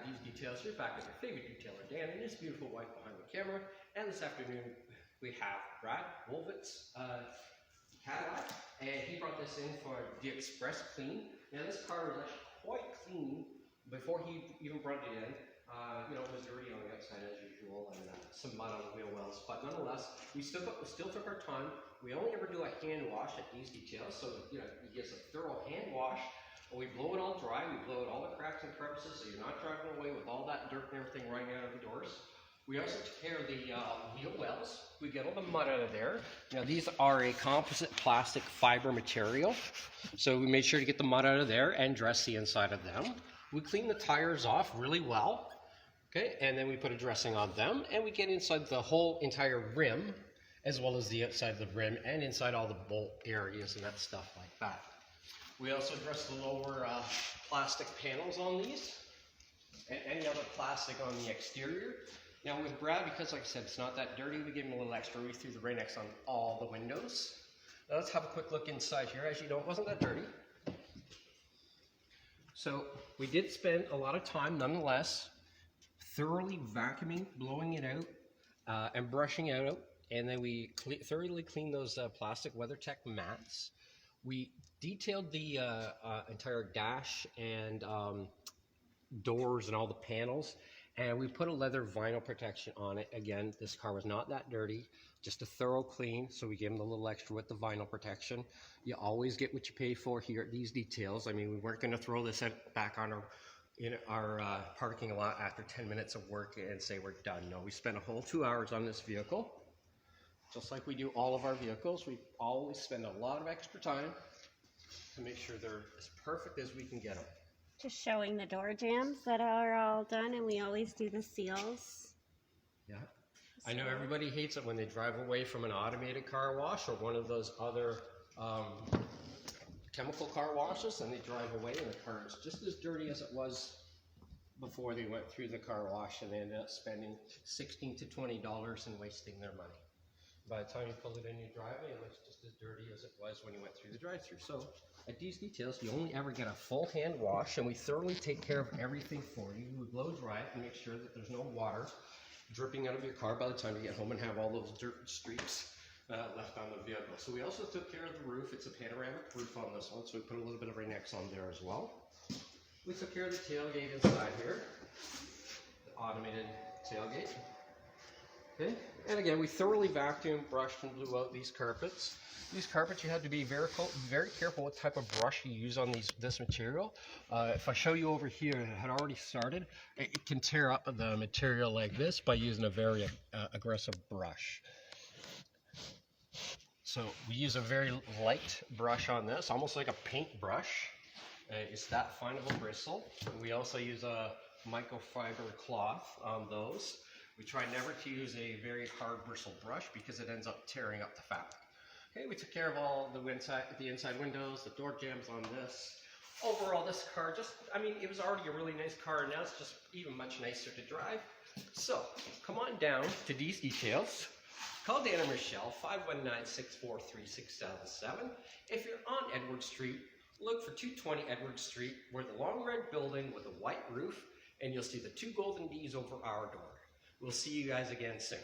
These Details. You're back with your favorite detailer, Dan, and his beautiful wife behind the camera. And this afternoon, we have Brad Wolvitz Cadillac, and he brought this in for the Express Clean. Now, this car was actually quite clean before he even brought it in. It was dirty on the outside as usual, and some mud on the wheel wells. But nonetheless, we still took our time. We only ever do a hand wash at These Details, so he gets a thorough hand wash. We blow it all dry. We blow out all the cracks and crevices, so you're not driving away with all that dirt and everything running out of the doors. We also took care of the wheel wells. We get all the mud out of there. Now, these are a composite plastic fiber material, so we made sure to get the mud out of there and dress the inside of them. We clean the tires off really well, okay, and then we put a dressing on them, and we get inside the whole entire rim, as well as the outside of the rim and inside all the bolt areas and that stuff like that. We also dress the lower plastic panels on these and any other plastic on the exterior. Now with Brad, because like I said, it's not that dirty, we give him a little extra. We threw the Rain-X on all the windows. Now let's have a quick look inside here. As you know, it wasn't that dirty. So we did spend a lot of time, nonetheless, thoroughly vacuuming, blowing it out, and brushing it out. And then we thoroughly cleaned those plastic WeatherTech mats. We detailed the entire dash and doors and all the panels, and we put a leather vinyl protection on it. Again, this car was not that dirty, just a thorough clean, so we gave them a little extra with the vinyl protection. You always get what you pay for here at These Details. I mean, we weren't going to throw this back on our parking lot after 10 minutes of work and say we're done. No, we spent a whole 2 hours on this vehicle. Just like we do all of our vehicles, we always spend a lot of extra time to make sure they're as perfect as we can get them. Just showing the door jambs that are all done, and we always do the seals. Yeah. I know everybody hates it when they drive away from an automated car wash or one of those other chemical car washes, and they drive away and the car is just as dirty as it was before they went through the car wash, and they ended up spending $16 to $20 and wasting their money. By the time you pull it in your driveway, it looks just as dirty as it was when you went through the drive-thru. So at These Details, you only ever get a full hand wash, and we thoroughly take care of everything for you. We blow dry it and make sure that there's no water dripping out of your car by the time you get home and have all those dirt streaks left on the vehicle. So we also took care of the roof. It's a panoramic roof on this one, so we put a little bit of Rain-X on there as well. We took care of the tailgate inside here, the automated tailgate. Okay. And again, we thoroughly vacuumed, brushed, and blew out these carpets. These carpets, you have to be very careful what type of brush you use on this material. If I show you over here, it had already started. It can tear up the material like this by using a very aggressive brush. So we use a very light brush on this, almost like a paint brush. It's that fine of a bristle. We also use a microfiber cloth on those. We try never to use a very hard bristle brush because it ends up tearing up the fabric. Okay, we took care of all the inside windows, the door jambs on this. Overall, this car it was already a really nice car, and now it's just even much nicer to drive. So, come on down to These Details. Call Dan or Michelle, 519-643-6007. If you're on Edward Street, look for 220 Edward Street. We're the long red building with a white roof, and you'll see the two golden D's over our door. We'll see you guys again soon.